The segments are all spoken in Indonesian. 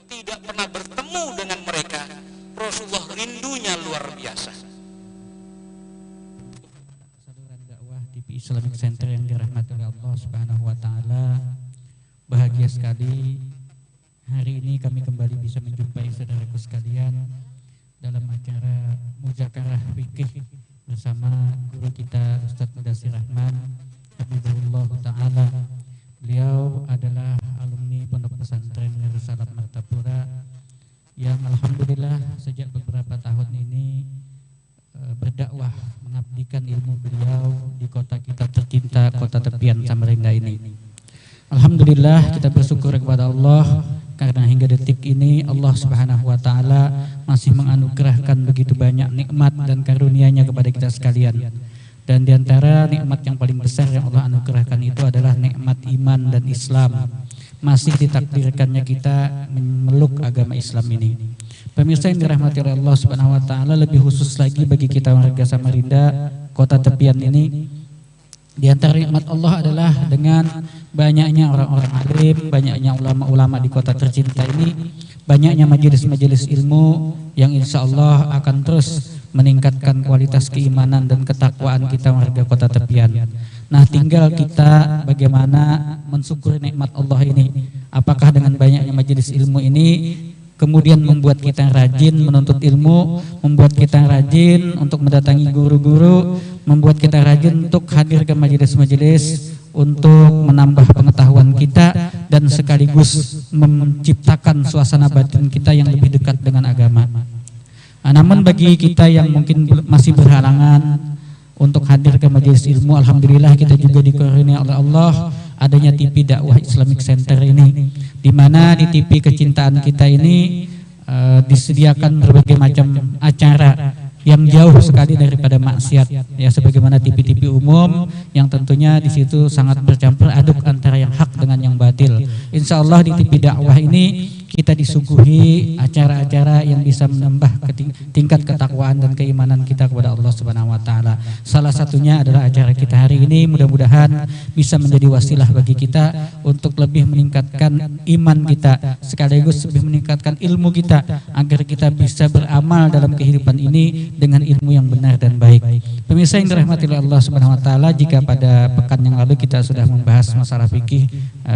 tidak pernah bertemu dengan mereka, Rasulullah rindunya luar biasa. Saluran dakwah TV Islamic Center yang dirahmati oleh Allah Subhanahu wa taala, bahagia sekali hari ini kami kembali bisa menjumpai saudaraku sekalian dalam acara Muzakarah Fikih bersama guru kita Ustadz Mudassir Rahman Habibullah taala. Beliau adalah alumni Pondok Pesantren Darussalam Martapura yang alhamdulillah sejak beberapa tahun ini berdakwah mengabdikan ilmu beliau di kota kita tercinta, kota tepian Samarinda ini. Alhamdulillah kita bersyukur kepada Allah karena hingga detik ini Allah Subhanahu wa taala masih menganugerahkan begitu banyak nikmat dan karunia-Nya kepada kita sekalian. Dan di antara nikmat yang paling besar yang Allah anugerahkan itu adalah nikmat iman dan Islam. Masih ditakdirkannya kita memeluk agama Islam ini. Pemirsa yang dirahmati oleh Allah Subhanahu wa taala, lebih khusus lagi bagi kita warga Samarinda, kota tepian ini, di antara nikmat Allah adalah dengan banyaknya orang-orang alim, banyaknya ulama-ulama di kota tercinta ini, banyaknya majelis-majelis ilmu yang insya Allah akan terus meningkatkan kualitas keimanan dan ketakwaan kita warga kota tepian. Nah, tinggal kita bagaimana mensyukuri nikmat Allah ini. Apakah dengan banyaknya majelis ilmu ini kemudian membuat kita rajin menuntut ilmu, membuat kita rajin untuk mendatangi guru-guru, membuat kita rajin untuk hadir ke majelis-majelis untuk menambah pengetahuan kita dan sekaligus menciptakan suasana batin kita yang lebih dekat dengan agama. Namun bagi kita yang mungkin masih berhalangan untuk hadir ke majelis ilmu, alhamdulillah kita juga dikaruniai oleh Allah adanya TV Dakwah Islamic Center ini, di mana di TV kecintaan kita ini disediakan berbagai macam acara yang jauh sekali daripada maksiat, ya, sebagaimana TV-TV umum yang tentunya di situ sangat bercampur aduk antara yang hak dengan yang batil. Insya Allah di TV dakwah ini kita disuguhi acara-acara yang bisa menambah tingkat ketakwaan dan keimanan kita kepada Allah Subhanahu wa taala. Salah satunya adalah acara kita hari ini, mudah-mudahan bisa menjadi wasilah bagi kita untuk lebih meningkatkan iman kita, sekaligus lebih meningkatkan ilmu kita agar kita bisa beramal dalam kehidupan ini dengan ilmu yang benar dan baik. Pemirsa yang dirahmati oleh Allah Subhanahu wa taala, jika pada pekan yang lalu kita sudah membahas masalah fikih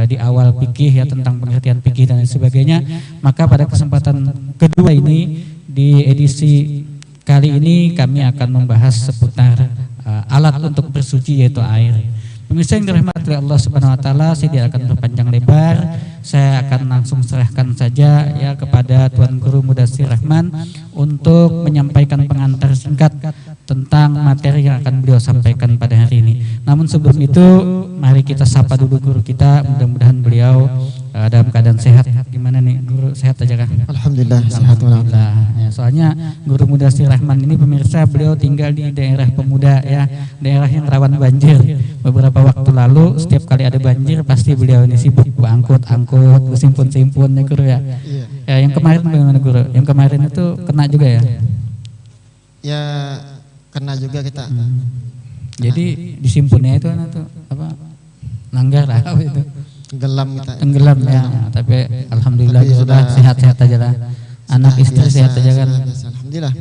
di awal fikih, ya, tentang pengertian fikih dan lain sebagainya, maka pada kesempatan kedua ini di edisi kali ini kami akan membahas seputar alat untuk bersuci, yaitu air. Pemirsa yang dirahmati oleh Allah Subhanahu wa taala, saya tidak akan berpanjang lebar, saya akan langsung serahkan saja, ya, kepada Tuan Guru Mudassir Rahman untuk menyampaikan pengantar singkat tentang materi yang akan beliau sampaikan pada hari ini. Namun sebelum itu mari kita sapa dulu guru kita, mudah-mudahan beliau dalam keadaan sehat. Gimana nih guru, sehat aja kan? Alhamdulillah, sehat. Alhamdulillah. Ya, soalnya Guru Mudassir Rahman ini pemirsa, beliau tinggal di daerah pemuda, ya, daerah yang rawan banjir. Beberapa waktu lalu setiap kali ada banjir pasti beliau ini sibuk angkut, simpun ya guru, ya. Ya, yang kemarin bagaimana guru? Yang kemarin itu kena juga ya? Ya, kena juga kita. Jadi disimpunnya itu apa? Langgar lah itu. Tenggelam ya, tapi alhamdulillah sudah sehat-sehat aja lah. Anak istri sehat aja kan? Alhamdulillah.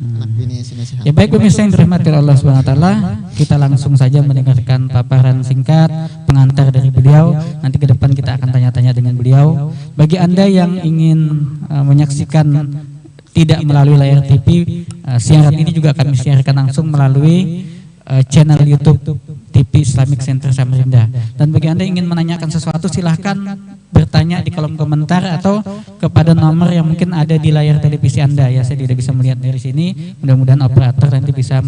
Anak bini sini sehat. Ya baik pemirsa yang dirahmati Allah Subhanahu wa taala, kita langsung saja mendengarkan paparan singkat pengantar dari beliau. Nanti ke depan kita akan tanya-tanya dengan beliau. Bagi Anda yang ingin menyaksikan tidak melalui layar TV, siaran ini juga kami siarkan langsung melalui channel YouTube TV Islamic Center Samarinda. Dan bagi Anda yang ingin menanyakan sesuatu, silahkan bertanya di kolom komentar atau kepada nomor yang mungkin ada di layar televisi Anda, ya. Saya tidak bisa melihat dari sini, mudah-mudahan operator nanti bisa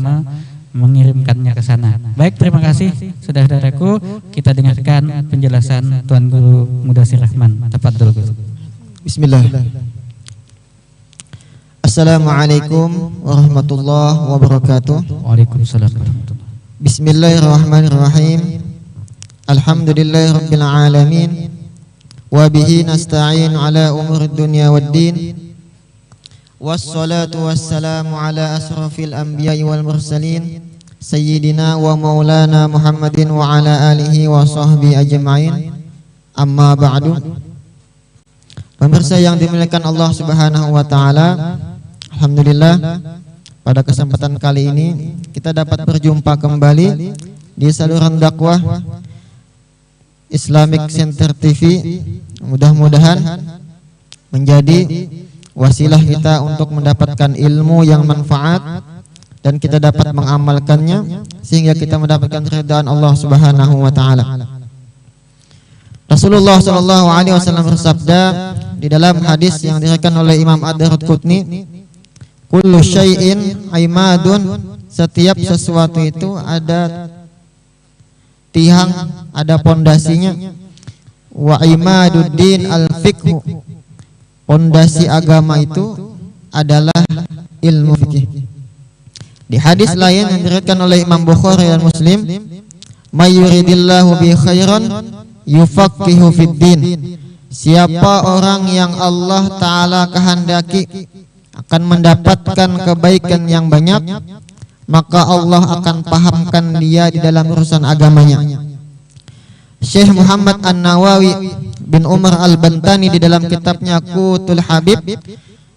mengirimkannya ke sana. Baik, terima kasih saudara-saudaraku, kita dengarkan penjelasan Tuan Guru Mudassir Rahman. Tafadhol Guru. Bismillah. Assalamualaikum warahmatullahi wabarakatuh. Waalaikumsalam warahmatullahi. Bismillahirrahmanirrahim. Alhamdulillahirabbil alamin. Wa bihi nasta'in ala umuri dunya waddin. Wassalatu wassalamu ala asrafil anbiya'i wal mursalin, sayyidina wa maulana Muhammadin wa ala alihi wa sahbihi ajma'in. Amma ba'du. Pemirsa yang dimuliakan Allah Subhanahu wa taala, alhamdulillah pada kesempatan kali ini kita dapat berjumpa kembali di saluran dakwah Islamic Center TV. Mudah-mudahan menjadi wasilah kita untuk mendapatkan ilmu yang manfaat dan kita dapat mengamalkannya sehingga kita mendapatkan keridhaan Allah Subhanahu wa taala. Rasulullah sallallahu alaihi wasallam bersabda di dalam hadis yang diriwayatkan oleh Imam Ad-Darqutni, kullu syai'in aimadun, setiap sesuatu itu ada tiang, ada pondasinya. Wa imaduddin al-fiqhu, pondasi agama itu adalah ilmu fikih. Di hadis lain yang diriwayatkan oleh Imam Bukhari dan Muslim, may yuridillahu bi khairan yufaqihu fid din, siapa orang yang Allah taala kehendaki akan mendapatkan kebaikan yang banyak, maka Allah akan pahamkan dia di dalam urusan agamanya. Syekh Muhammad An-Nawawi bin Umar Al-Bantani di dalam kitabnya Qutul Habib,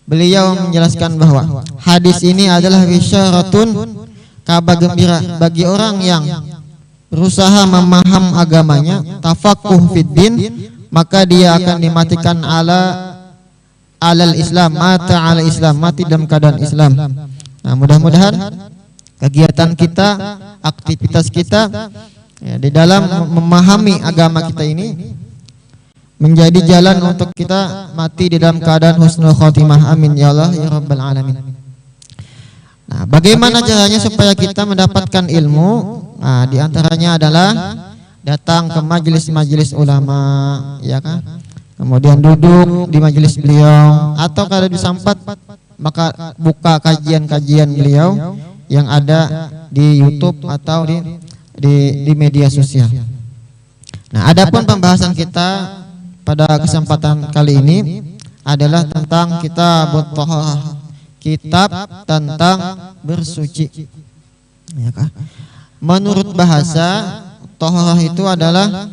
beliau menjelaskan bahwa hadis ini adalah bisyaratun, kabar gembira bagi orang yang berusaha memaham agamanya, tafaqquh fid din, maka dia akan dimatikan alal Islam, mata ala Islam, mati dalam keadaan Islam. Nah, mudah-mudahan kegiatan kita, aktivitas kita ya, di dalam memahami agama kita ini menjadi jalan untuk kita mati di dalam keadaan husnul khotimah. Amin ya Allah ya rabbal alamin. Nah, bagaimana caranya supaya kita mendapatkan ilmu? Nah, di antaranya adalah datang ke majelis-majelis ulama, ya kan? Kemudian duduk di majelis beliau, atau kalau disempat maka buka kajian-kajian beliau yang ada di YouTube atau di media sosial. Nah, adapun pembahasan kita pada kesempatan kali ini adalah tentang kitabut thaharah, kitab tentang bersuci. Ya kan? Menurut bahasa, thaharah itu adalah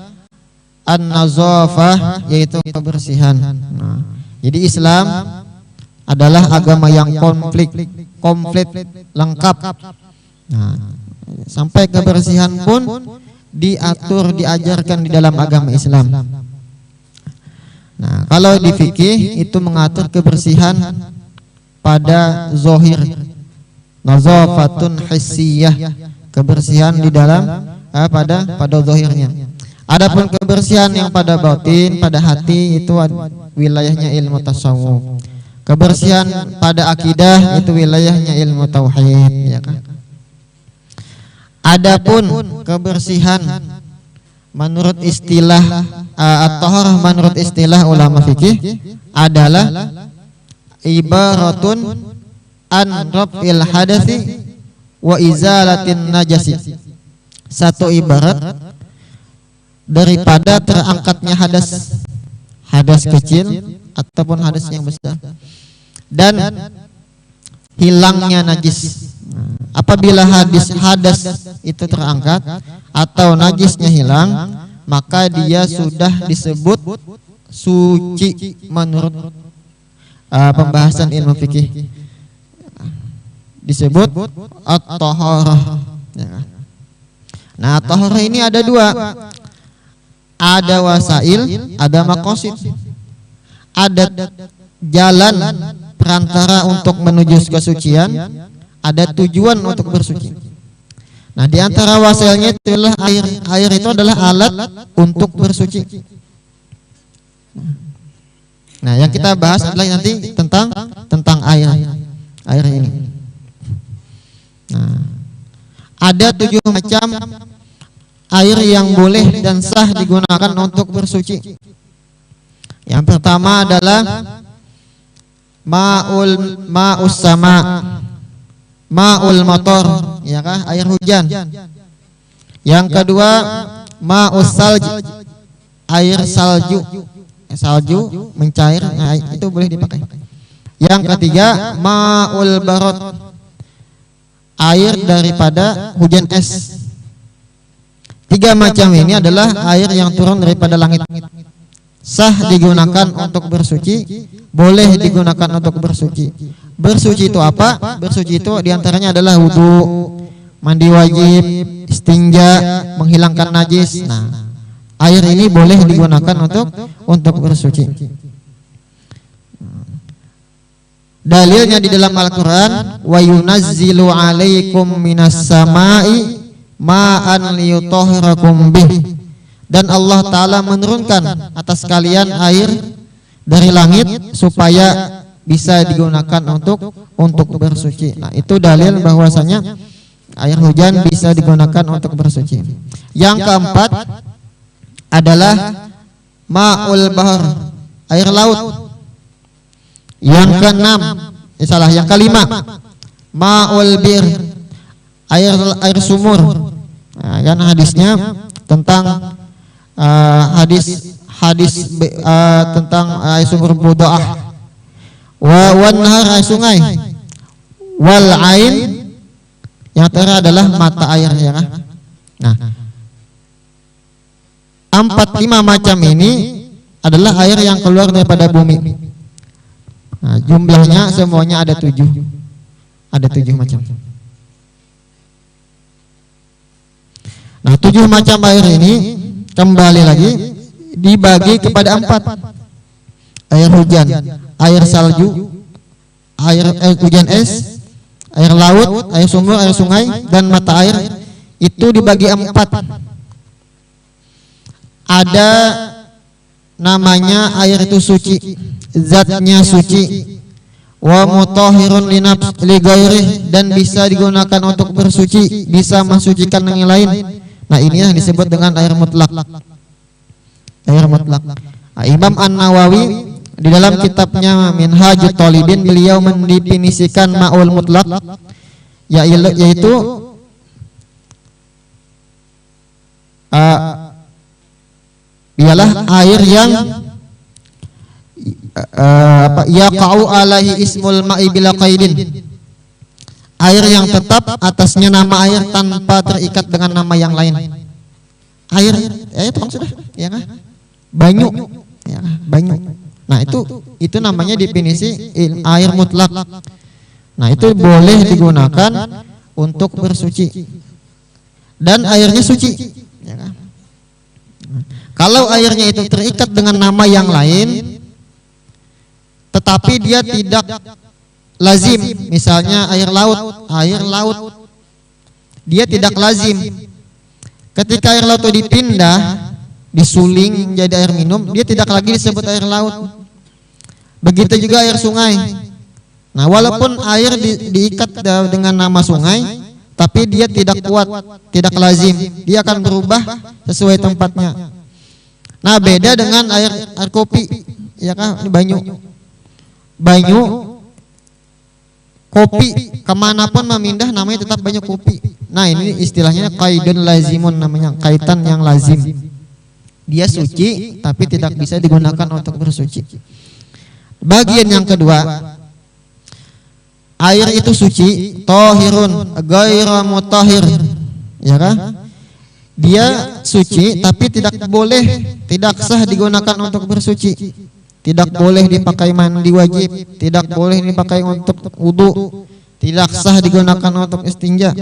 an-nazafah, yaitu kebersihan. Nah, jadi Islam adalah agama yang komplit, lengkap. Nah, sampai kebersihan pun diatur, diajarkan di dalam agama Islam. Nah, kalau di fikih itu mengatur kebersihan pada zahir, nazafatun hissiyah, kebersihan di dalam pada zahirnya. Adapun kebersihan yang pada batin, pada hati, itu wilayahnya ilmu tasawuf. Kebersihan pada akidah itu wilayahnya ilmu tauhid, ya kan? Adapun kebersihan menurut istilah at-thaharah, menurut istilah ulama fikih adalah ibaratun an raf'il hadathi wa izalatin najasi. Satu ibarat daripada terangkatnya hadas kecil ataupun hadas yang besar, dan hilangnya najis. Apabila hadas itu terangkat atau najisnya hilang, maka dia sudah disebut suci menurut pembahasan ilmu fikih, disebut at-thaharah. Nah, thaharah ini ada dua, ada wasail, ada maqasid. Ada jalan perantara untuk menuju kesucian, ada tujuan untuk bersuci. Nah, di antara wasailnya itulah air. Air itu adalah alat untuk bersuci. Nah, yang kita bahas adalah nanti tentang air ini. Nah, ada 7 macam air yang boleh dan sah digunakan untuk bersuci. Yang pertama adalah ma'us sama, ma'ul motor, ya kah? Air hujan. Yang kedua ma'us salj, air salju. Salju mencair, nah, itu boleh dipakai. Yang ketiga ma'ul barot, air daripada hujan es. 3 macam ini adalah air yang turun daripada langit. sah digunakan untuk bersuci, boleh digunakan untuk bersuci. Bersuci itu apa? Bersuci itu diantaranya adalah wudu, mandi wajib, istinja, menghilangkan najis. Nah, air ini boleh digunakan untuk bersuci. Dalilnya di dalam Al-Quran, wa yunazzilu alaikum minas sama'i ma'an liyutahhirakum bih. Dan Allah Ta'ala menurunkan atas kalian air dari langit supaya bisa digunakan untuk bersuci. Nah, itu dalil bahwasanya air hujan bisa digunakan untuk bersuci. Yang keempat adalah ma'ul bahr, air laut. Yang keenam, yang kelima, ma'ul bir, air sumur. Nah, kan hadisnya tentang hadis tentang air sumur Budaah, wan nahar, air sungai, wal ain, yang terakhir adalah mata air, ya kan? Nah, 4-5 macam ini adalah air yang keluar daripada bumi. Nah, jumlahnya semuanya ada 7. Ada 7 macam. Nah, 7 macam air ini kembali lagi dibagi kepada 4. Air hujan, air salju, air hujan es, air laut, air sumur, air sungai, dan mata air. Itu dibagi 4. Ada namanya air itu suci, zatnya suci, wa mutahhirun li ghairihi, dan bisa digunakan untuk bersuci, bisa mensucikan yang lain. Nah, ini yang disebut dengan air mutlak. Air mutlak. Nah, Imam An-Nawawi di dalam kitabnya Minhajut Talibin, beliau mendefinisikan ma'ul mutlak, yaitu ialah air yang yaqa'u alaihi ismul ma'i bila qaidin, air yang tetap atasnya nama air tanpa terikat dengan nama yang lain. Air, itu sudah, ya kan? Banyu, ya, banyu. Nah, itu namanya definisi air mutlak. Nah, itu boleh digunakan untuk bersuci. Dan airnya suci, ya kan? Kalau airnya itu terikat dengan nama yang lain, tetapi dia tidak lazim, misalnya air laut, dia tidak lazim. Ketika air laut itu dipindah, disuling menjadi air minum, dia tidak lagi disebut air laut. Begitu juga air sungai. Nah, walaupun air diikat dengan nama sungai, tapi dia tidak kuat, tidak lazim, dia akan berubah sesuai tempatnya. Nah, beda dengan air kopi, ya kan? Ini banyu kopi, kemanapun memindah namanya tetap banyu kopi. Nah, ini istilahnya qaidun lazimun, namanya kaitan yang lazim. Dia suci tapi tidak bisa digunakan untuk bersuci. Bagian yang kedua, air itu suci, tahirun ghairu mutahhir, ya kan? Dia suci tapi tidak sah digunakan untuk bersuci. Tidak boleh dipakai mandi wajib, tidak boleh dipakai untuk wudu, tidak sah digunakan untuk istinja.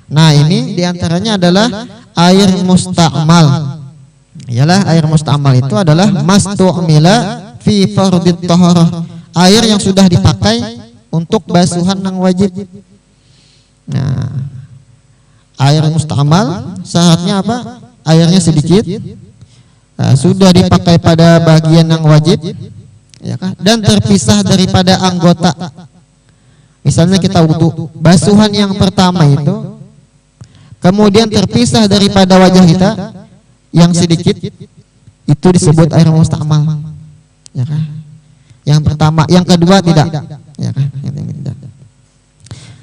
Nah, ini diantaranya adalah air musta'mal. Ialah air musta'mal itu adalah mastu'mila fi fardit taharah, air yang sudah dipakai untuk basuhan yang wajib. Nah, air musta'mal syaratnya apa? Airnya sedikit, sudah dipakai pada bagian yang wajib, ya kan? Dan terpisah daripada anggota. Misalnya kita wudu, basuhan yang pertama itu kemudian terpisah daripada wajah kita yang sedikit, itu disebut air musta'mal, ya kan? Yang pertama, yang kedua tidak, ya kan? Yang tidak.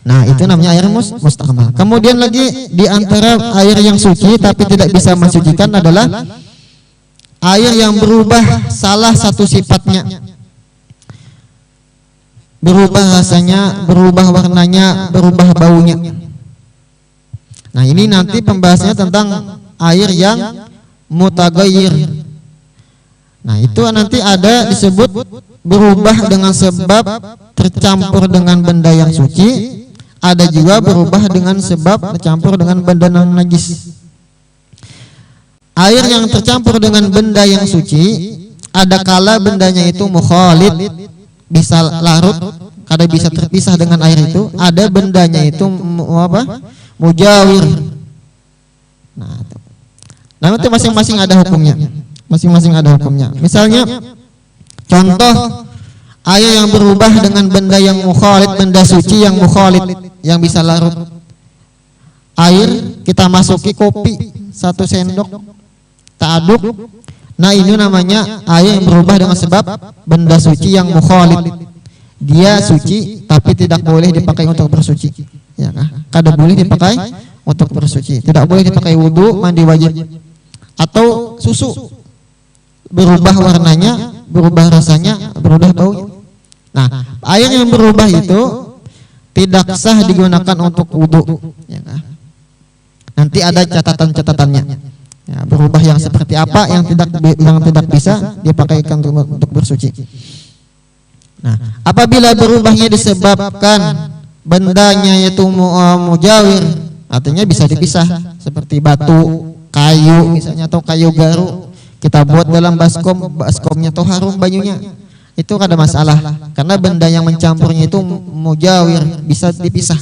Nah, itu namanya air musta'mal. Kemudian lagi di antara air yang suci tapi tidak bisa mensucikan adalah air yang berubah salah satu sifatnya, berubah rasanya, berubah warnanya, berubah baunya. Nah, ini nanti pembahasannya tentang air yang mutaghayyir, Nah, itu nanti ada disebut berubah dengan sebab tercampur dengan benda yang suci, ada juga berubah dengan sebab tercampur dengan benda yang najis. Air yang tercampur dengan benda yang suci, ada kala bendanya itu mukhalid, bisa larut, kadang bisa terpisah dengan air itu, ada bendanya itu mujawir. Nah, itu masing-masing ada hukumnya. Masing-masing ada hukumnya. Misalnya contoh air yang berubah dengan benda yang mukhalid, benda suci yang mukhalid, yang bisa larut. Air kita masuki kopi 1 sendok, tak aduk. Nah, ini namanya air yang berubah dengan sebab benda suci yang mukhalid. Dia suci tapi tidak boleh dipakai untuk bersuci. Ya kah? Kada boleh dipakai untuk bersuci. Tidak boleh dipakai wudu, mandi wajib. Atau susu berubah warnanya, berubah rasanya, berubah baunya. Nah, air yang berubah itu tidak sah digunakan untuk wudu. Ya, nanti ada catatan-catatannya. Ya, berubah yang seperti apa yang tidak bisa dipakaikan untuk bersuci. Nah, apabila berubahnya disebabkan bendanya itu mujawir, artinya bisa dipisah, seperti batu, kayu misalnya, atau kayu garu. Kita buat dalam baskomnya tuh harum banyunya, itu ada masalah karena benda yang mencampurnya itu mujawir, bisa dipisah.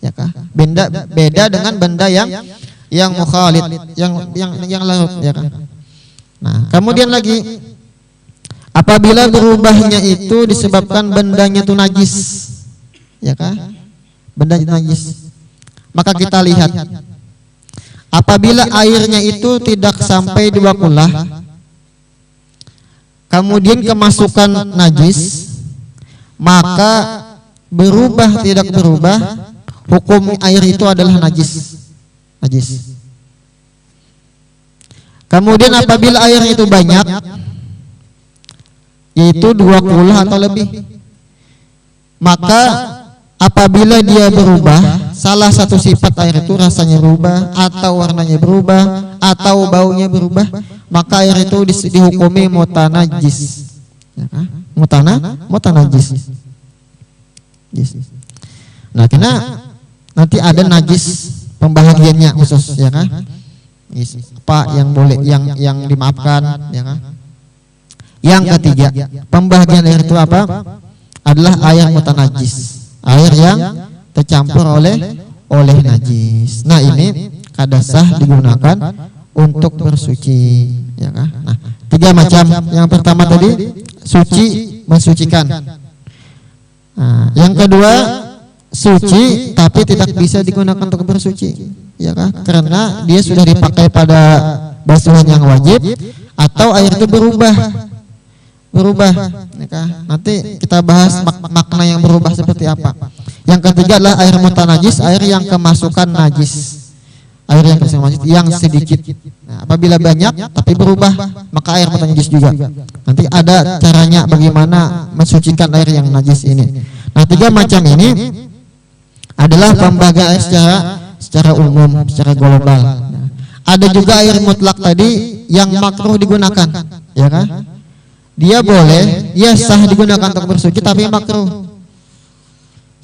Ya kah? Beda dengan benda yang mukhalid, yang larut, ya kan? Nah, kemudian lagi apabila berubahnya itu disebabkan bendanya itu najis, ya kan? Bendanya najis, maka kita lihat apabila airnya itu tidak sampai 2 kulah, kemudian kemasukan najis, maka berubah tidak berubah, hukum air itu adalah najis. Kemudian apabila airnya itu banyak, yaitu 2 kulah atau lebih, maka apabila dia berubah, salah satu sifat air itu rasanya berubah, atau warnanya berubah, atau baunya berubah, maka air itu dihukumi mutanajis. Ya, mutanajis. Nah, karena nanti ada najis pembahagiannya khusus, ya kan? Apa yang boleh, yang dimaafkan, ya kan? Yang ketiga, pembahagian air itu apa? Adalah air mutanajis, air yang tercampur oleh najis. Nah, ini kada sah digunakan untuk bersuci, ya kan? Nah, 3 macam. Yang pertama tadi suci, mensucikan. Nah, yang kedua suci tapi tidak bisa digunakan untuk bersuci, ya kan? Karena dia sudah dipakai pada basuhan yang wajib, atau air itu berubah, ya kan? Nanti kita bahas makna yang berubah seperti apa. Yang ketiga adalah air mutanajis, air yang kemasukan najis, air yang kemasukan najis yang sedikit. Nah, apabila banyak tapi berubah, maka air mutanajis juga. Nanti ada caranya bagaimana mensucikan air yang najis ini. Nah, 3 macam ini adalah pembagian air secara umum, secara global. Nah, ada juga air mutlak tadi yang makruh digunakan, ya kan? Dia boleh, dia sah digunakan untuk bersuci tapi makruh.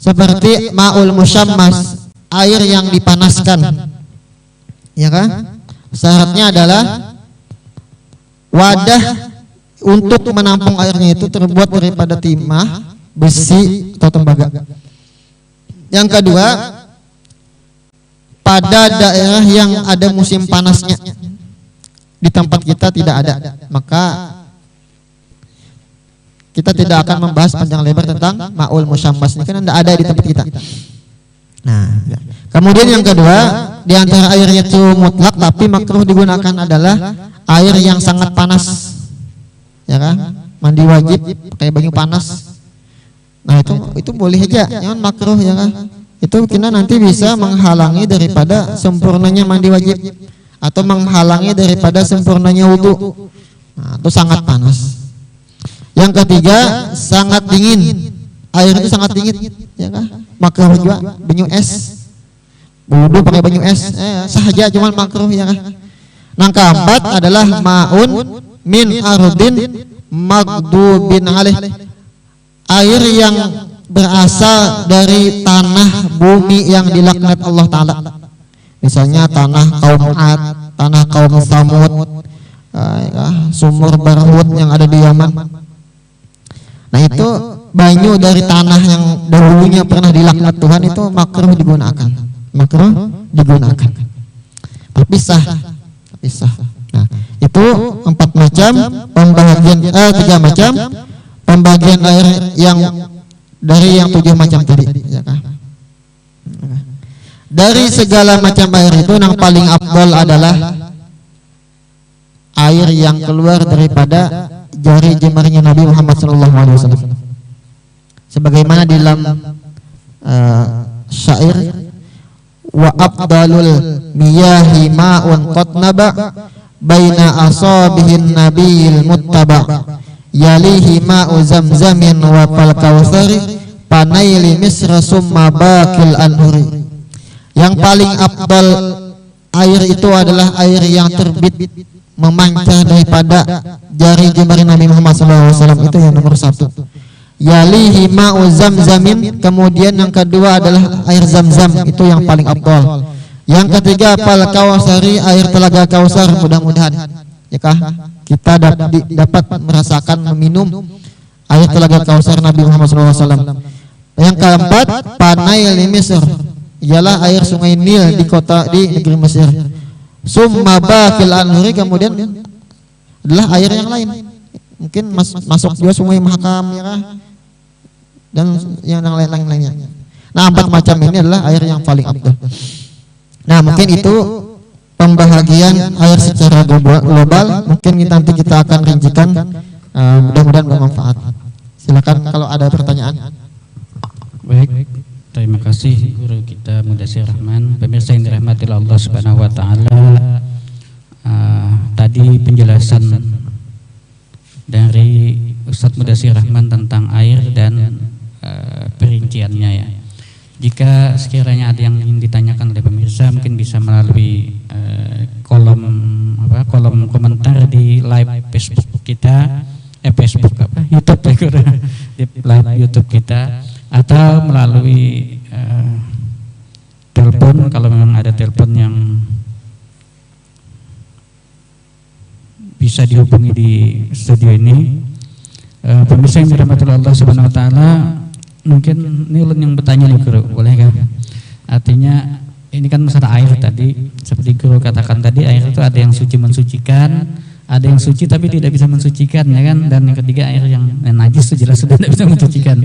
Seperti ma'ul musyammas, air yang dipanaskan, ya kan? Syaratnya adalah wadah untuk menampung airnya itu terbuat daripada timah, besi, atau tembaga. Yang kedua, pada daerah yang ada musim panasnya. Di tempat kita tidak ada, maka kita tidak akan membahas panjang lebar tentang ma'ul musyammas ini, kan tidak ada di tempat kita. Nah, kemudian yang kedua, di antara airnya itu mutlak tapi makruh digunakan adalah air yang sangat panas, ya kan? Mandi wajib pakai baju panas. Nah, itu boleh aja, jangan makruh, ya kan? Itu kita nanti bisa menghalangi daripada sempurnanya mandi wajib, atau menghalangi daripada sempurnanya wudu. Nah, itu sangat panas. Yang ketiga, sangat dingin, air itu sangat dingin, ya kan? Makruh juga, banyu es, wudu pakai banyu es, sahaja, cuman makruh, ya kan? Yang keempat adalah ma'un min ardin magdubin alaih, air yang berasal dari tanah bumi yang dilaknat Allah Ta'ala. Misalnya tanah kaum Ad, tanah kaum Samud, sumur Barhut yang ada di Yaman. Nah itu banyu dari tanah yang dahulunya pernah dilaknat Tuhan itu makruh digunakan. Tapi sah. Nah itu 4 macam pembagian, 3 macam pembagian air yang dari yang 7 macam tadi, ya kah? Dari segala macam air itu yang paling afdal adalah air yang keluar daripada jari jemarinya Nabi Muhammad SAW. Sebagaimana di dalam syair, wa afdalul miyahi ma'un qatnaba baina asabihin nabiyil muttaba yalihi ma'u zamzamin wa fal kautsari panaili misra summa bakil anhuri. Yang paling afdal air itu adalah air yang terbit memancar daripada jari jemari Nabi Muhammad SAW, itu yang nomor 1. Yalihi ma'u zamzamin, kemudian yang kedua adalah air zam-zam, itu yang paling afdal. Yang ketiga fal kautsari, air telaga Kausar. Mudah-mudahan ya kah kita dapat merasakan meminum air telaga Kausar Nabi Muhammad SAW. Yang keempat panail Misr, ialah air sungai Nil di negeri Mesir. Summa bakil anhuri, kemudian adalah air yang lain, mungkin masuk juga sungai Mahakam ya kah, dan yang lain-lainnya. Nah 4 macam ini adalah air yang paling afdal. Nah mungkin itu pembahagian air secara global. Mungkin nanti kita akan rincikan, mudah-mudahan bermanfaat. Silakan kalau ada pertanyaan. Baik, terima kasih guru kita Mudassir Rahman. Pemirsa yang dirahmati Allah Subhanahu wa taala, tadi penjelasan dari Ustadz Mudassir Rahman tentang air dan perinciannya ya. Jika sekiranya ada yang ingin ditanyakan oleh pemirsa, mungkin bisa melalui kolom komentar di live Facebook kita, YouTube ya, di live YouTube kita, atau melalui telepon kalau memang ada telepon yang bisa dihubungi di studio ini. Pemirsa yang dirahmati Allah Subhanahu wa taala, mungkin ini ulun yang bertanya nih guru, boleh kan? Artinya ini kan masalah air tadi, seperti guru katakan tadi, air itu ada yang suci mensucikan, ada yang suci tapi tidak bisa mensucikan ya kan, dan yang ketiga air yang najis itu jelas sudah tidak bisa mensucikan.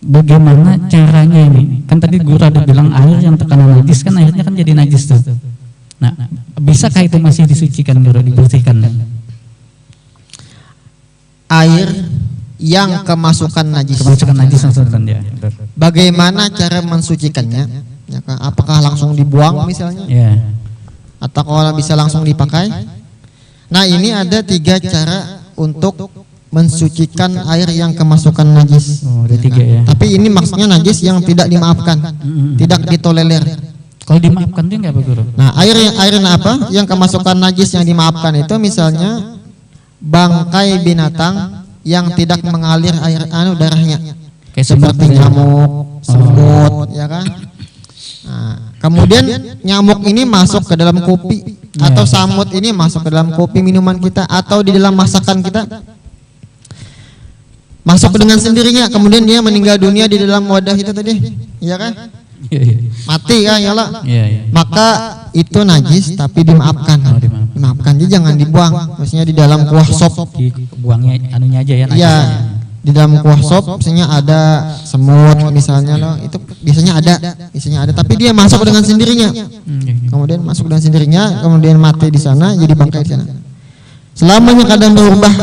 Bagaimana caranya ini? Kan tadi guru ada bilang air yang terkena najis kan airnya kan jadi najis tuh. Nah, bisakah itu masih disucikan guru, dibersihkan? Air yang kemasukan najis. Ya. Bagaimana cara mensucikannya? Ya, apakah langsung dibuang misalnya? Ya. Atau kalau bisa langsung dipakai? Nah, ini ada 3 cara untuk mensucikan air yang kemasukan najis. Oh, ada 3 ya. Tapi ini maksudnya najis yang tidak dimaafkan, tidak ditolerir. Kalau dimaafkan itu enggak apa guru? Nah, air apa? Yang kemasukan najis yang dimaafkan itu misalnya bangkai binatang yang tidak mengalir air darahnya, seperti nyamuk, semut, ya kan? Nah, kemudian nyamuk ini masuk ke dalam kopi, atau samut ini masuk ke dalam kopi minuman kita, atau di dalam masakan kita, masuk dengan sendirinya, kemudian dia meninggal dunia di dalam wadah itu tadi, ya kan? Mati kan, ya lah. Maka itu najis tapi dimaafkan. Dimaafkan, jadi jangan dibuang. Maksudnya di dalam kuah sop. Dibuangnya anunya aja ya. Iya, di dalam kuah sop misalnya ada semut misalnya loh, itu biasanya ada, tapi dia masuk dengan sendirinya. Kemudian masuk dengan sendirinya, kemudian mati di sana, jadi bangkai di sana. Selamanya kadang berubah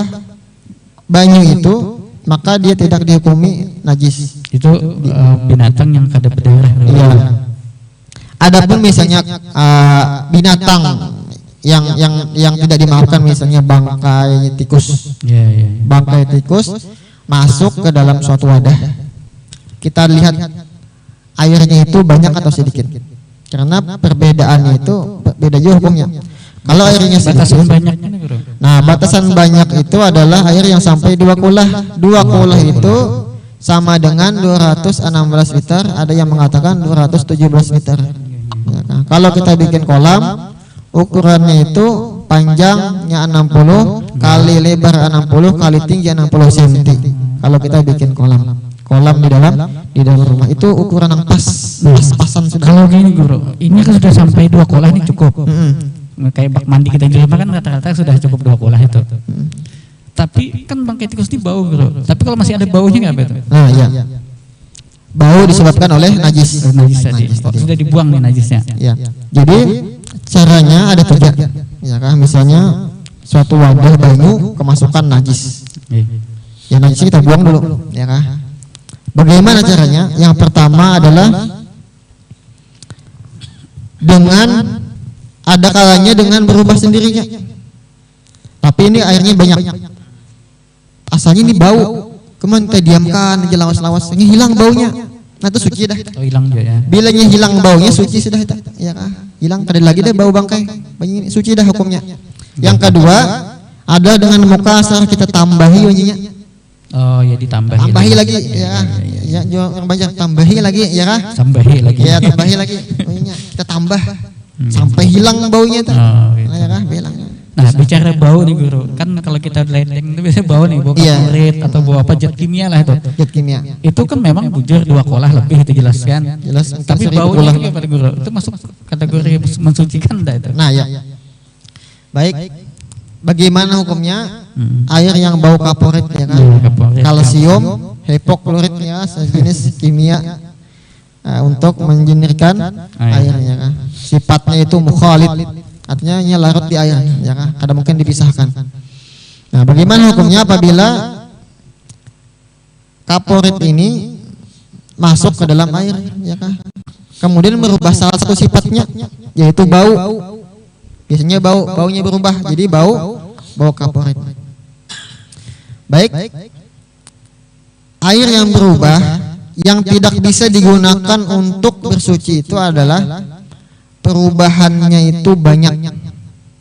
banyu itu, maka dia tidak dihukumi najis. Itu binatang yang kada berdarah. Iya. Adapun misalnya binatang yang tidak dimaafkan, misalnya bangkai tikus. Bangkai tikus masuk ke dalam suatu wadah. Kita lihat airnya itu banyak atau sedikit. Karena perbedaannya itu beda juga hukumnya. Kalau airnya batasan sedikit, banyaknya nih, Guru. nah batasan banyak itu adalah air yang sampai 2 kulah. 2 kulah itu sama dengan 216 liter, ada yang mengatakan 217 liter. Ya kan? Kalau kita bikin kolam, ukurannya itu panjangnya 60 kali lebar 60 kali tinggi 60 cm. Kalau kita bikin kolam di dalam rumah itu ukuran yang pas-pasan sudah. Kalau gini Guru, ini kan sudah sampai 2 kolah ini cukup. Kayak bak mandi kita di rumah kan rata-rata sudah cukup 2 kolah itu. Tapi kan bangkai tikus ini bau Guru. Tapi kalau masih ada baunya nggak betul? Nah iya. Bau disebabkan oleh najis. Najis tadi. Sudah dibuang nih najisnya. Ya. Jadi caranya ada 3. Ya kan, misalnya suatu wadah banyu kemasukan najis. Ya najis kita buang dulu, ya kan? Bagaimana caranya? Yang pertama adalah dengan ada kalanya dengan berubah sendirinya. Tapi ini airnya banyak. Asalnya ini bau, kemudian kita diamkan aja lawas-lawas, ini hilang baunya. Nah itu suci dah. Oh hilang juga ya. Bilanya hilang baunya suci sudah itu. Ya kan? Hilang kada lagi deh bau bangkai. Banyak suci dah hukumnya. Yang kedua ada dengan muka asal kita tambahi wanginya. Oh ya ditambahi. Tambahi lagi ya. Ya yang banyak tambahi lagi ya kan? Tambahi lagi. Ya tambahi lagi wanginya. Kita tambah sampai hilang baunya tuh. Oh, gitu. Ya kan? Hilang. Nah bicara bau nih Guru, kan kalau kita ledeng itu biasanya bau nih, bau kaporit atau bau apa zat kimia lah itu. Zat kimia. Itu kan memang bujur 2 kolah lebih itu jelas kan. Jelas. Tapi baunya juga pada Guru, itu masuk kategori mensucikan dah itu. Nah ya. Baik. Bagaimana hukumnya air yang bau kaporit ya kan? Kalsium, hipoklorit ya, sejenis kimia untuk menjernihkan airnya kan. Sifatnya itu mukhalid. Artinya ini larut di air, ya kan? Kadang mungkin dipisahkan. Nah, bagaimana hukumnya apabila kaporit ini masuk ke dalam air, ya kan? Kemudian merubah salah satu sifatnya, yaitu bau. Biasanya baunya berubah, jadi bau kaporit. Baik. Air yang berubah, yang tidak bisa digunakan untuk bersuci itu adalah perubahannya itu banyak.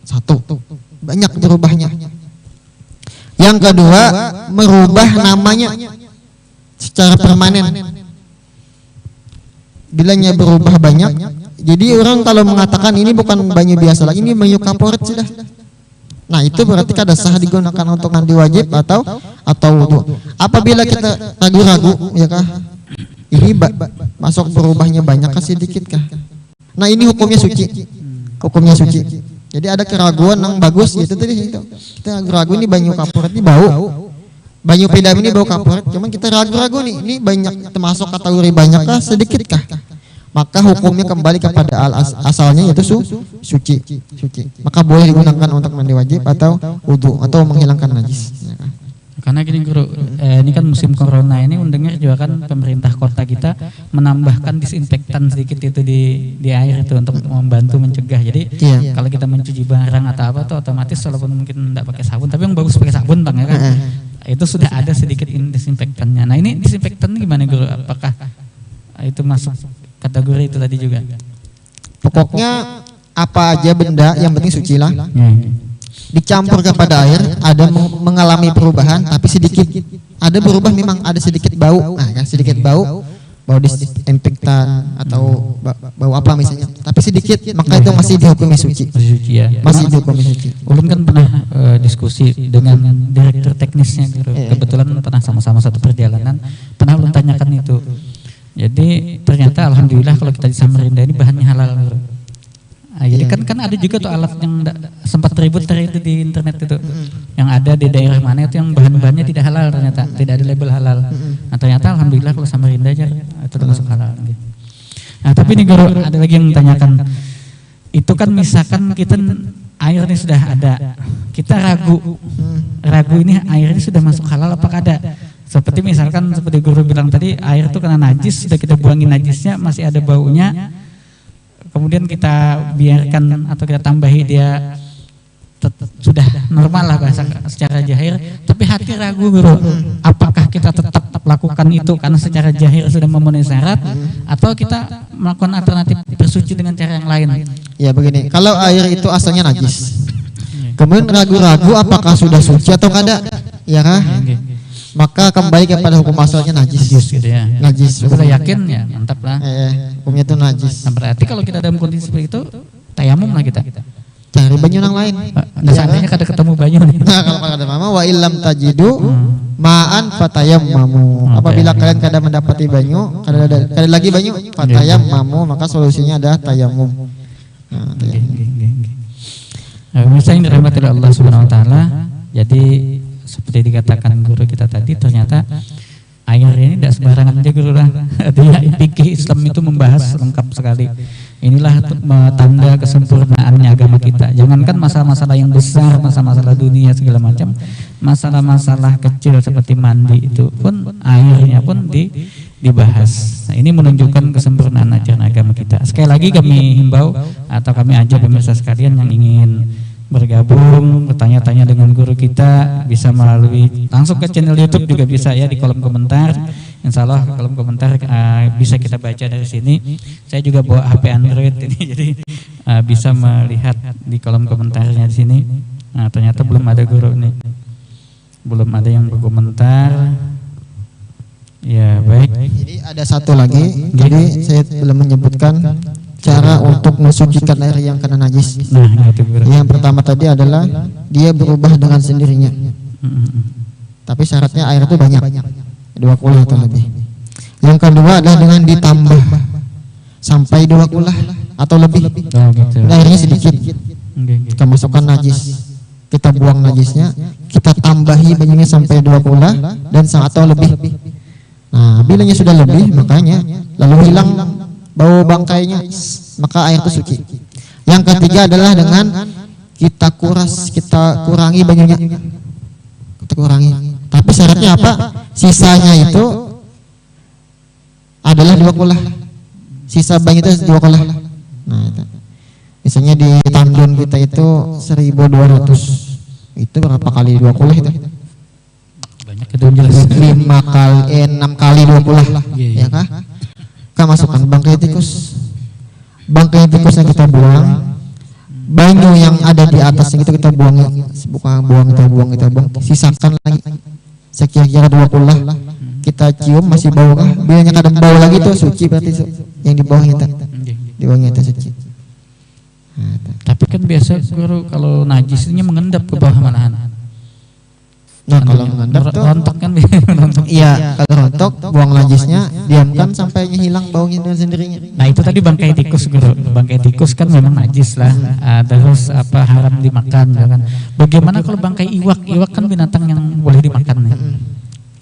Satu, banyak berubahnya. Yang kedua, merubah namanya secara permanen. Bilanya berubah banyak, jadi orang kalau mengatakan ini bukan banyu biasa lagi, ini banyu kaporit sudah. Nah itu berarti kada sah digunakan untuk mandi wajib atau wudu. Apabila kita ragu-ragu, ya kah? Ini masuk berubahnya banyak kah sedikit kah? Nah ini hukumnya suci. Hukumnya suci. Jadi ada keraguan yang bagus gitu tadi itu. Kita ragu-ragu ini banyu kaporit ini bau. Banyu pidam ini bau kaporit. Cuman kita ragu-ragu nih, ini banyak termasuk kategori banyak kah sedikit kah? Maka hukumnya kembali kepada asalnya yaitu suci. Maka boleh digunakan untuk mandi wajib atau wudu atau menghilangkan najis. Karena gini Guru, ini kan musim corona ini mendengar juga kan pemerintah kota kita menambahkan disinfektan sedikit itu di air itu untuk membantu mencegah. Jadi kalau kita mencuci barang atau apa tuh otomatis walaupun mungkin tidak pakai sabun, tapi yang bagus pakai sabun Bang ya kan. Itu sudah ada sedikit disinfektannya. Nah ini disinfektan gimana Guru? Apakah itu masuk kategori itu tadi juga? Pokoknya apa aja benda yang penting suci lah. Dicampur kepada air, ada mengalami perubahan tapi sedikit. Ada berubah memang ada sedikit bau. Nah, kan sedikit bau disinfektan atau bau apa misalnya. Tapi sedikit, maka itu masih dihukumi suci. Masih dihukumi suci. Ulun kan pernah diskusi dengan direktur teknisnya Guru. Kebetulan pernah sama-sama satu perjalanan, pernah ulun tanyakan itu. Jadi ternyata alhamdulillah kalau kita di Samarinda ini bahannya halal Guru. Nah, jadi kan ada juga tuh alat yang sempat ribut itu di internet itu, yang ada di daerah mana itu yang bahan-bahannya tidak halal ternyata, tidak ada label halal. Nah ternyata alhamdulillah kalau Samarinda aja itu termasuk halal. Nah tapi nih Guru ada lagi yang menanyakan, itu kan misalkan kita air ini sudah ada, kita ragu ini air ini sudah masuk halal apakah ada? Seperti misalkan seperti Guru bilang tadi, air itu kena najis, sudah kita buangin najisnya masih ada baunya. Kemudian kita biarkan atau kita tambahi dia sudah normal lah bahasa secara jahir, tapi hati ragu Guru, apakah kita tetap tetap lakukan itu karena secara jahil sudah memenuhi syarat, atau kita melakukan alternatif bersuci dengan cara yang lain? Ya begini, kalau air itu asalnya najis, kemudian ragu-ragu apakah sudah suci atau kada, ya kah? Maka kembali kepada hukum asalnya najis gitu ya. Najis. Sudah yakin ya, mantap lah. Hukumnya itu najis. Nah, berarti kalau kita dalam kondisi seperti itu, tayamum lah kita. Cari banyu yang lain. Nah, seandainya kada ketemu banyu nih. Nah, kalau kada mama wa illam tajidu ma'an fatayammamu. Apabila kalian kada mendapati banyu, kada lagi banyu, fatayammamu, maka solusinya adalah tayamum. Nah, Pemirsa yang dirahmati oleh Allah Subhanahu wa taala, jadi seperti dikatakan guru kita tadi, ternyata air ini tidak sembarangan aja guru lah. Artinya fikih Islam itu membahas lengkap sekali. Inilah tanda kesempurnaannya agama kita. Jangankan masalah-masalah yang besar, masalah-masalah dunia segala macam, masalah-masalah kecil seperti mandi itu pun airnya pun dibahas. Nah, ini menunjukkan kesempurnaan ajaran agama kita. Sekali lagi kami himbau atau kami ajak pemirsa sekalian yang ingin bergabung, bertanya-tanya dengan guru kita, bisa melalui langsung ke channel YouTube juga bisa ya, di kolom komentar. Insya Allah kolom komentar bisa kita baca dari sini. Saya juga bawa HP Android ini, jadi bisa melihat di kolom komentarnya di sini. Nah, ternyata belum ada guru nih, belum ada yang berkomentar. Ya baik. Jadi ada satu lagi. Jadi saya belum menyebutkan cara untuk mensucikan air yang kena najis. Nah, itu yang pertama tadi adalah dia berubah dengan sendirinya. Tapi syaratnya air itu banyak, 2 kulah atau lebih. Yang kedua adalah dengan ditambah sampai 2 kulah atau lebih. Airnya sedikit, kita masukkan najis, kita buang najisnya, kita tambahi banyunya sampai 2 kulah dan atau lebih. Nah, bilanya sudah lebih, makanya lalu hilang bau bangkainya, maka air itu suci. Yang ketiga adalah dengan kita kuras, kita kurangi banyunya, kita kurangi. Tapi syaratnya apa? Sisanya itu adalah 2 kulah. Sisa banyu itu 2 kulah. Nah, itu. Misalnya di tandun kita itu 1200. Itu berapa kali 2 kulah itu? Banyak itu jelas. 6 kali 2 kulah, ya kah? Kita masukkan bangkai tikus. Bangkai tikus yang kita buang, banyu yang ada di atasnya itu kita buang, kita buang. Sisakan lagi sekira-kira 2 kulah. Kita cium masih bau kah? Bilanya kadang bau lagi tuh suci berarti yang di bawahnya itu. Di bawahnya itu suci. Nah, tapi kan biasa guru kalau najisnya mengendap ke bawah malahan. Nah, kalau mengendap tuh rontok kan rontok. Iya, kalau rontok buang najisnya, diamkan sampai hilang baunya dengan sendirinya. Nah, itu tadi bangkai tikus guru. Bangkai tikus kan memang najis lah. Terus apa haram dimakan ya kan. Bagaimana kalau bangkai iwak? Iwak kan binatang yang boleh dimakan nih.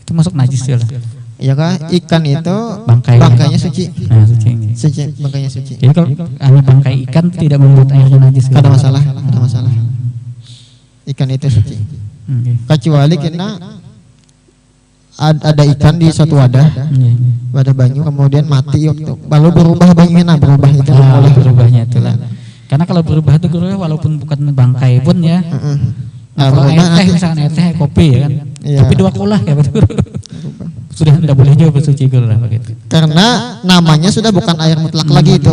Itu masuk najis ya lah. Iya kah? Ikan itu bangkainya suci. Nah, suci. Suci, bangkainya suci. Jadi kalau hanya bangkai ikan tidak membuat airnya najis. Tidak ada masalah, ada masalah. Ikan itu suci. Kecuali kena ada ikan di suatu wadah banyu, kemudian mati waktu lalu berubah banyunya, berubah itu berubahnya itulah. Karena kalau berubah itu guru walaupun bukan bangkai pun ya. Kalau air teh misalkan air teh kopi ya kan. Tapi 2 kulah ya betul. Sudah tidak boleh juga bersuci guru lah begitu. Karena namanya sudah bukan air mutlak lagi itu.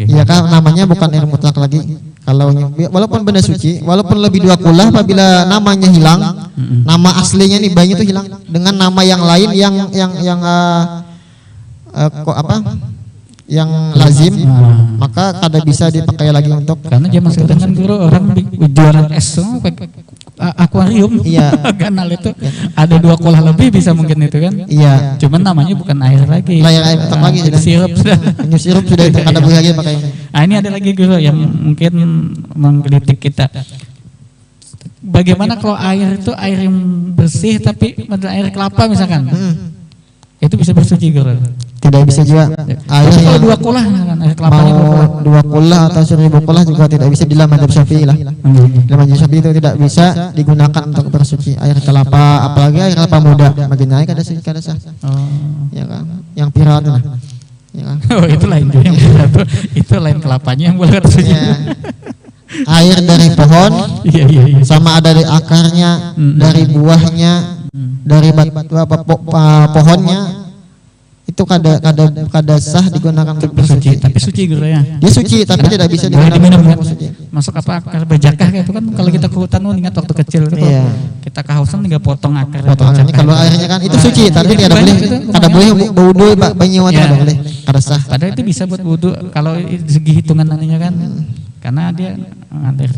Iya kan, namanya bukan air mutlak lagi. Kalau walaupun benda suci, walaupun lebih 2 kulah, apabila namanya hilang, nama aslinya nih banyu itu hilang dengan nama yang lain yang lazim, maka kada bisa dipakai lagi untuk. Karena zaman sekarang kan guru orang jualan es akuarium, iya. Kanal itu ada 2 kulah lebih bisa mungkin itu kan. Iya. Cuman namanya bukan air lagi. Air tetap lagi sudah. Sirup sudah. Sirup sudah itu kada boleh lagi pakai. Nah, ini ada lagi guru yang mungkin menggelitik kita. Bagaimana kalau air itu air yang bersih tapi adalah air kelapa misalkan? Itu bisa bersuci guru? Tidak bisa juga. Air kalau 2 kulah misalkan air kelapanya mau 2 kulah atau 1000 kulah juga tidak bisa di dalam mazhab Syafi'i lah. Dalam mazhab Syafi'i itu tidak bisa digunakan untuk bersuci air kelapa, apalagi air kelapa muda. Makin naik kada sah. Ya kan? Yang viral lah. Ya kan? Oh, itu lain juga yang viral tuh. Itu lain kelapanya yang boleh bersuci. Air dari pohon, iya. sama ada dari akarnya, dari buahnya, dari pohonnya itu kada sah digunakan untuk bersuci. Tapi suci guru ya. Dia suci tapi tidak bisa Boleh digunakan diminum untuk kan? bersuci. Masuk apa akar berjakah kayak itu kan kalau kita ke hutan ingat waktu kecil itu Iya. kita kehausan tinggal potong akar. Potongannya kalau airnya kan itu suci tapi tidak boleh berwudu banyu atau tidak boleh kada sah. Padahal itu bisa buat wudu kalau segi hitungan nantinya kan. Karena dia ngalir.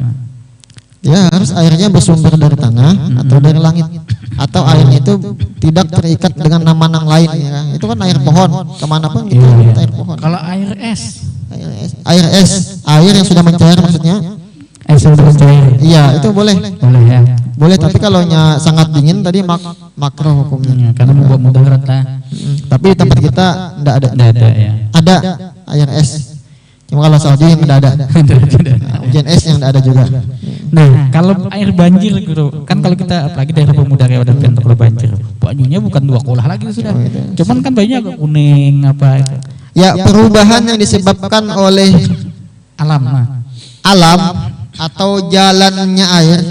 Ya harus airnya bersumber dari tanah atau dari langit atau airnya itu tidak terikat dengan nama-nama lain ya. Itu kan air pohon kemanapun gitu air pohon. Kalau air es, air yang sudah mencair maksudnya. Es sudah mencair. Iya itu boleh. Boleh ya. Boleh tapi kalau sangat dingin tadi makruh hukumnya. Karena membuat mudarat lah. Tapi di tempat kita tidak ada. Ya. Ada air es. Cuma kalau Saudi yang tidak ada. Hujan es yang tidak ada juga. Nah, kalau air banjir guru, kan kalau kita apalagi daerah pemuda kayak udah kalau banjir, banyunya bukan 2 kolah lagi sudah. Cuman kan banyunya agak kuning apa itu. Ya perubahan yang disebabkan oleh Alam. alam atau jalannya air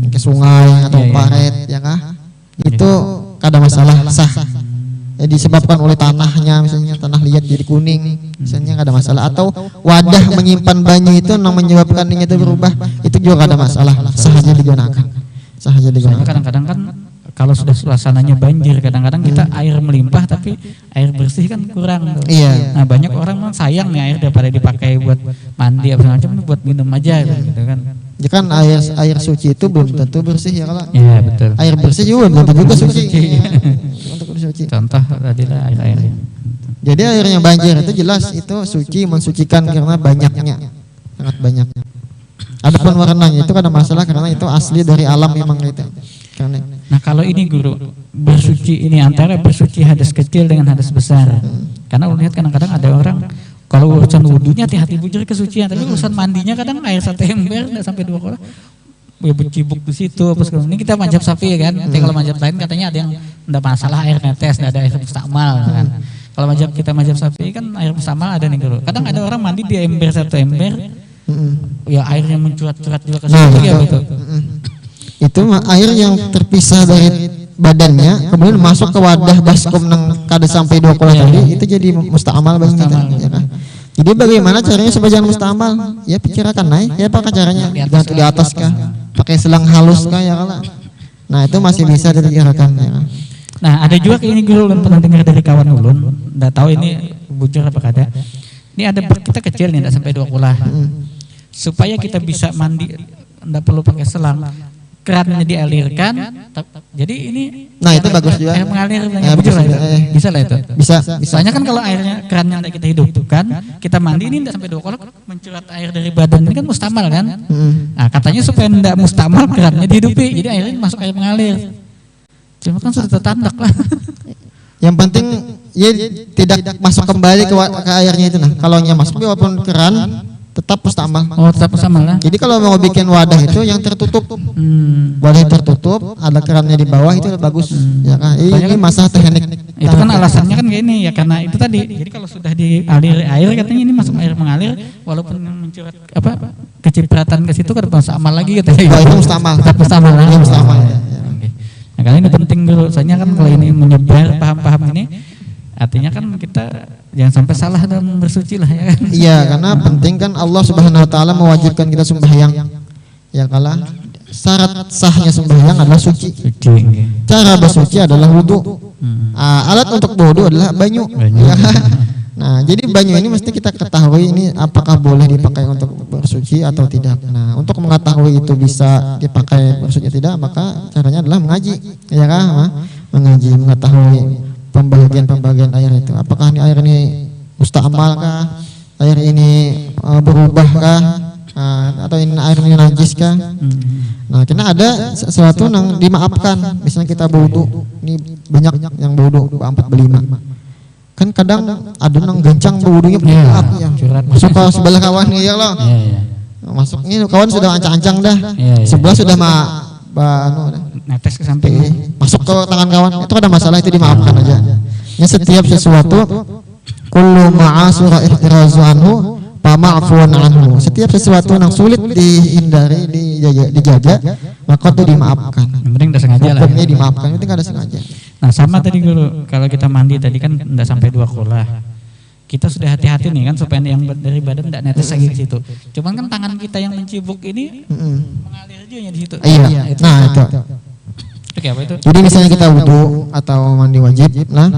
ke sungai atau paret ya kah? Itu kada masalah sah. Ya, disebabkan oleh tanahnya misalnya tanah liat jadi kuning misalnya ada masalah atau wadah menyimpan banyu itu yang menyebabkan itu berubah itu juga ada masalah sah aja digunakan Kadang-kadang kan kalau sudah suasananya banjir kadang-kadang kita air melimpah tapi air bersih kan kurang tuh. Iya. Nah banyak orang kan sayang nih air daripada dipakai buat mandi apa macam buat minum aja gitu kan. Ya kan air suci itu belum tentu bersih ya kalau. Iya betul. Air bersih juga belum tentu juga suci. Untuk suci. Contoh tadi lah air. Jadi airnya banjir itu jelas itu suci mensucikan karena banyaknya sangat banyak. Adapun warnanya itu ada masalah karena itu asli dari alam memang itu. Nah kalau ini guru bersuci ini antara bersuci hadas kecil dengan hadas besar. Karena lihat kadang-kadang ada orang kalau urusan wudunya hati-hati bujur kesucian, tapi urusan mandinya kadang air 1 ember enggak sampai 2 kolah. Ya bercibuk di situ apa segala. Ini kita manjab sapi ya kan. Tapi kalau manjab lain katanya ada yang enggak masalah air netes, enggak ada air mustakmal kan. Kalau kita manjab sapi kan air mustakmal ada nih guru. Kadang ada orang mandi di ember 1 ember. Ya airnya mencurat-curat juga ke situ ya betul. Itu air yang terpisah dari badannya kemudian masuk ke wadah baskom nang kada sampai 2 kolah tadi itu jadi musta'mal bagi kita ya kan. Jadi bagaimana caranya supaya jangan musta'mal? Ya pikirkan naik ya pakai caranya gantung di atas kah? Pakai selang halus kah ya kala. Nah itu masih bisa dipikirkan ya kan. Nah ada juga ini guru ulun pernah dengar dari kawan ulun, enggak tahu ini bujur apa kada. Ini ada kita kecil nih enggak sampai 2 kolah. Supaya kita bisa mandi enggak perlu pakai selang. Kerannya dialirkan, jadi ini. Nah itu bagus juga. Air mengalir bujur lah itu. Bisa lah itu. Bisa. Soalnya kan kalau airnya kerannya tidak kita hidupkan, kita mandi ini tidak sampai 2 kolah mencurat air dari badan ini kan mustamal kan. Nah katanya supaya tidak mustamal kerannya dihidupi, jadi airnya masuk air mengalir. Cuma kan sudah tertandak lah. Yang penting ya tidak masuk kembali ke airnya itu nah. Kalau nya masuk walaupun keran tetap mustamal. Oh tetap mustamal lah. Jadi kalau mau bikin wadah itu yang tertutup, wadah tertutup, ada kerannya di bawah itu bagus. Ya kan? Ini masalah teknik. Itu kan alasannya kan kayak ini ya karena itu tadi. Jadi kalau sudah dialir air katanya ini masuk air mengalir walaupun mencurat apa kecipratan ke situ kan mustamal lagi katanya. Oh, itu mustamal. Tetap mustamal lah. Iya mustamal. Nah karena ini penting dulu. Soalnya kan kalau ini menyebar paham-paham ini, artinya kan kita jangan sampai salah dalam bersuci lah ya kan. Iya, karena penting kan Allah Subhanahu wa taala mewajibkan kita sembahyang. Ya kala syarat sahnya sembahyang adalah suci. Cara bersuci adalah wudu. Alat untuk wudu adalah banyu. Ya. Nah, jadi banyu ini mesti kita ketahui ini apakah boleh dipakai untuk bersuci atau tidak. Nah, untuk mengetahui itu bisa dipakai bersuci tidak, maka caranya adalah mengaji. Ya kan? Mengaji, mengetahui pembagian air itu. Apakah ini air ini musta'mal kah? Air ini berubah kah? Atau ini air ini najis kah? Nah, karena ada sesuatu yang dimaafkan. Misalnya kita berwudu, ini banyak yang berwudu 4 berlima. Kan kadang ada yang gencang berwudunya ya. Masuk ke sebelah kawan ya loh. Masuk ini kawan sudah ancang-ancang dah. Sebelah sudah netes ke samping. Masuk ke tangan kawan. Itu ada masalah itu dimaafkan aja. Ya setiap sesuatu kullu ma'asura ihtirazu anhu fama'fun anhu. Setiap sesuatu yang sulit dihindari, dijaga, maka itu dimaafkan. Yang penting udah sengaja lah. Hukumnya dimaafkan, itu nggak ada sengaja. Nah sama tadi guru, kalau kita mandi tadi kan enggak sampai 2 qolah. Kita sudah hati-hati nih kan supaya yang dari badan enggak netes lagi ke situ. Cuman kan tangan kita yang mencibuk ini mengalir aja di situ. Iya. Nah itu. Oke, apa itu? Jadi misalnya kita wudu atau mandi wajib, nah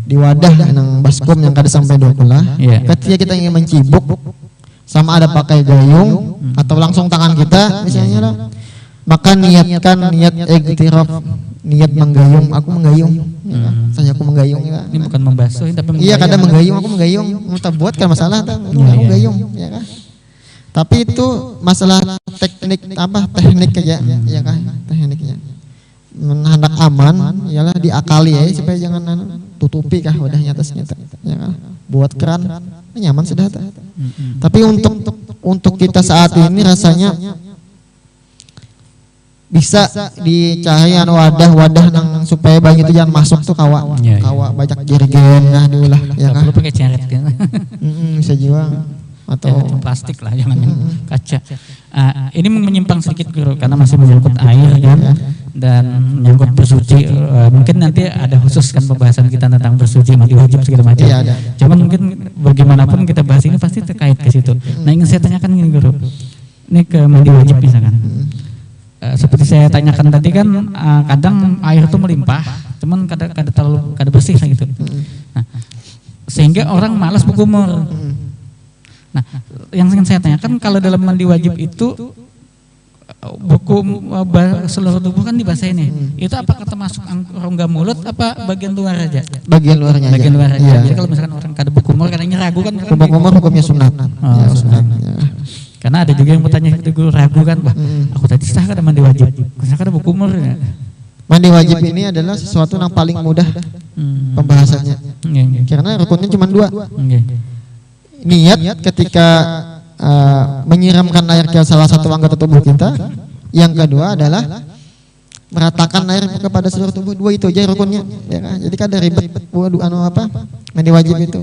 di wadah yang baskom yang kada sampai 2 qolah, ketika kita ingin mencibuk, sama ada pakai gayung atau langsung tangan kita misalnya lah, maka niatkan niat iktiraf, niat menggayung, aku menggayung, saya aku menggayung ya. Ini bukan membasuh tapi iya kadang menggayung, aku menggayung, minta buat kan masalah tuh, aku menggayung, ya kan. Tapi itu masalah teknik aja, ya kan, tekniknya. Hendak aman, ialah diakali ya supaya jangan tutupi kah wadahnya atasnya, ya kan. Buat keran, nyaman sudah. Tapi untuk kita saat ini rasanya bisa dicari wadah nang supaya banyak itu jangan masuk tuh kawa banyak jerigen nah diulah ya kan. Perlu pakai ceret kan. Bisa juga atau plastik lah jangan kaca. Ini menyimpang sedikit guru karena masih menyangkut air kan dan menyangkut bersuci. Mungkin nanti ada khusus kan pembahasan kita tentang bersuci, mandi wajib segala macam. Iya, ada. Cuman mungkin bagaimanapun kita bahas ini pasti terkait ke situ. Nah ingin saya tanyakan gini guru, ini ke mandi wajib misalkan. Seperti saya tanyakan tadi kan kadang air itu melimpah, cuman kada bersih lah gitu. Nah, sehingga orang malas berkumur. Nah, yang ingin saya tanyakan kalau dalam mandi wajib itu seluruh tubuh kan dibasahin nih. Itu apakah termasuk rongga mulut apa bagian luar aja? Bagian luarnya aja. Bagian luar aja. Iya. Jadi kalau misalkan orang kada berkumur kadang ragu kan. Kumur hukumnya sunat. Ya, sunat. Ya. Karena ada juga yang bertanya itu guru ragu kan, bah, aku tadi sah kada mandi wajib, karena kada berkumur ya. Mandi wajib ini adalah sesuatu yang paling mudah pembahasannya. Karena rukunnya cuma 2. Niat ketika menyiramkan air ke salah satu anggota tubuh kita. Yang kedua adalah meratakan air kepada seluruh tubuh. 2 itu aja rukunnya, ya kan? Jadi kada ribet mandi wajib itu.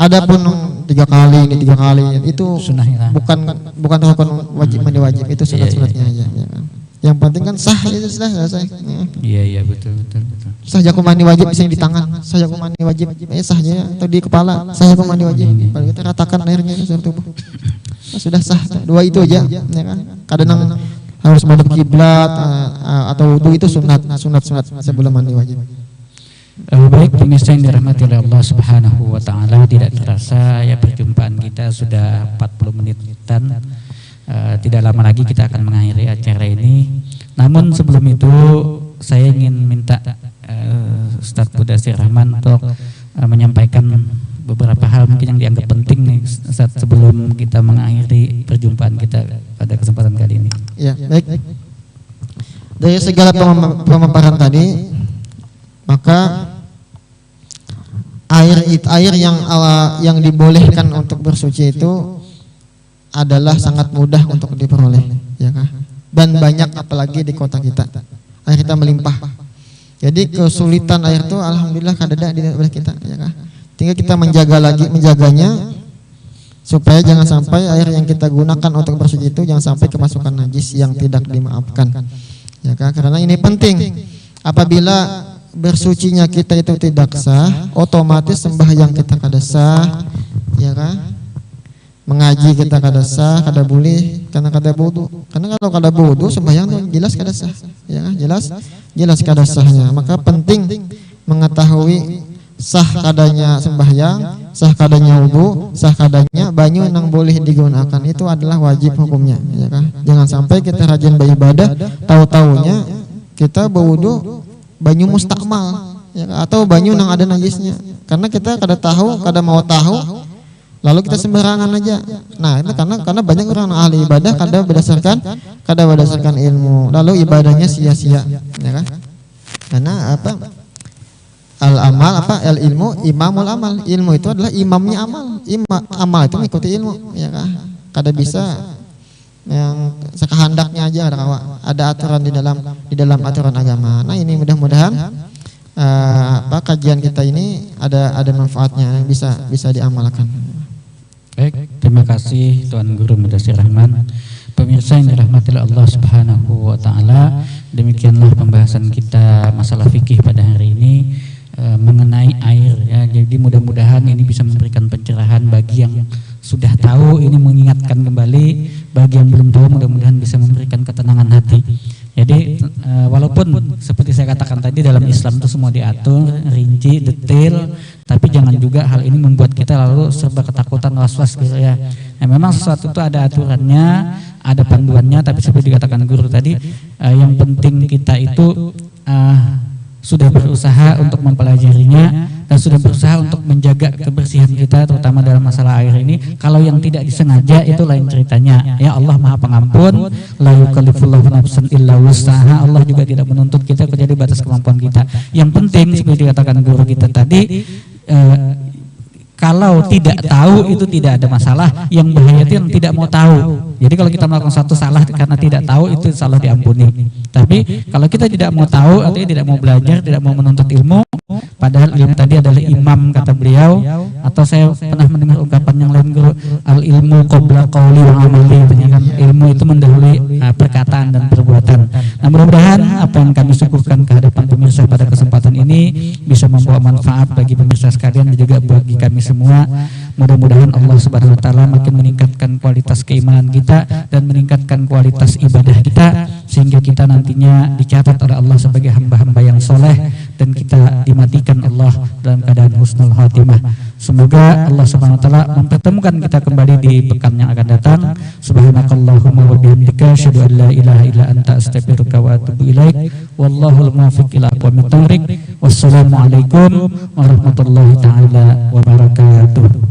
Adapun 3 kali ini 3 kali itu sunahnya. bukan rukun wajib mandi wajib, itu sunat-sunatnya aja, ya kan? Yang penting kan sah itu sudah selesai. Iya betul. Sah jago mandi wajib bisa di tangan, sah jago mandi wajib sahnya atau di kepala, sah jago mandi wajib. Kalau kita ratakan airnya ke seluruh tubuh. Sudah sah. 2 itu aja, ya kan? Kadang harus madhab kiblat atau wudu itu sunat sebelum mandi wajib. Baik pemirsa yang dirahmati oleh Allah Subhanahu wa taala, tidak terasa ya perjumpaan kita sudah 40 menitan. Tidak lama lagi kita akan mengakhiri acara ini. Namun sebelum itu saya ingin minta Ustaz Mudasir Rahman untuk menyampaikan beberapa hal mungkin yang dianggap penting nih Ustaz sebelum kita mengakhiri perjumpaan kita pada kesempatan kali ini. Ya, baik. Dari segala pemaparan tadi, maka air yang dibolehkan untuk bersuci itu adalah sangat mudah untuk diperoleh, ya kan? Dan banyak apalagi di kota kita. Air kita melimpah. Jadi kesulitan air itu alhamdulillah kada ada di daerah kita, ya kan? Tinggal kita menjaganya supaya jangan sampai air yang kita gunakan untuk bersuci itu jangan sampai kemasukan najis yang tidak dimaafkan. Ya kan? Karena ini penting. Apabila bersucinya kita itu tidak sah, otomatis sembahyang kita kada sah, ya kan? Mengaji kita kada sah, kada boleh karena kada wudu. Karena kalau kada wudu sembahyang tuh jelas kada sah, ya kan? Jelas kada sahnya. Maka penting mengetahui sah kadanya sembahyang, sah kadanya wudu, sah kadanya banyu yang boleh digunakan, itu adalah wajib hukumnya, ya kan? Jangan sampai kita rajin beribadah, tahu-taunya kita berwudu banyu mustakmal, ya kan? Atau banyu yang ada najisnya. Karena kita kada tahu, kada mau tahu, lalu kita sembarangan aja. Nah, itu karena banyak orang ahli ibadah kada berdasarkan ilmu, lalu ibadahnya sia-sia, ya kan? Karena al ilmu imamul amal. Ilmu itu adalah imamnya amal. Amal itu mengikuti ilmu, ya kan? Kada bisa yang sekehendaknya aja ada aturan di dalam aturan agama. Nah, ini mudah-mudahan kajian kita ini ada manfaatnya, bisa diamalkan. Baik, terima kasih Tuan Guru Mudassir Rahman. Pemirsa yang dirahmati Allah Subhanahu wa taala, demikianlah pembahasan kita masalah fikih pada hari ini mengenai air ya. Jadi mudah-mudahan ini bisa memberikan pencerahan bagi yang sudah tahu, ini mengingatkan kembali, bagi yang belum tahu mudah-mudahan bisa memberikan ketenangan hati. Jadi walaupun seperti saya katakan tadi, dalam Islam itu semua diatur rinci, detail, tapi jangan juga hal ini membuat kita lalu serba ketakutan, was-was gitu ya. Memang sesuatu itu ada aturannya, ada panduannya, tapi seperti dikatakan guru tadi, yang penting kita itu sudah berusaha untuk mempelajarinya dan sudah berusaha untuk menjaga kebersihan kita, terutama dalam masalah air ini. Kalau yang tidak disengaja itu lain ceritanya. Ya, Allah Maha Pengampun, la yukallifullahu nafsan illa wus'aha. Allah juga tidak menuntut kita kecuali batas kemampuan kita. Yang penting seperti dikatakan guru kita tadi, kalau tidak tahu itu tidak ada masalah. Yang bahaya itu yang tidak mau tahu. Jadi kalau kita melakukan satu salah karena tidak tahu, itu salah diampuni. Tapi kalau kita tidak mau tahu, artinya tidak mau belajar, tidak mau menuntut ilmu, padahal ilmu tadi adalah imam kata beliau. Atau saya pernah mendengar ungkapan yang lain guru, al ilmu qabla qauli wa amali, kan ilmu itu mendahului perkataan dan perbuatan. Nah, mudah-mudahan apa yang kami suguhkan ke hadapan pemirsa pada kesempatan ini bisa membawa manfaat bagi pemirsa sekalian dan juga bagi kami semua. Mudah-mudahan Allah Subhanahu wa taala makin meningkatkan kualitas keimanan kita dan meningkatkan kualitas ibadah kita, sehingga kita nantinya dicatat oleh Allah sebagai hamba-hamba yang soleh dan kita dimatikan Allah dalam keadaan husnul khatimah. Semoga Allah Subhanahu wa taala mempertemukan kita kembali di pekan yang akan datang. Subhanakallahumma wa bihamdika asyhadu an la ilaha illa anta astaghfiruka wa atubu ilaik. Wallahul muwaffiq ila aqwamit thoriq. Wassalamualaikum warahmatullahi taala wabarakatuh.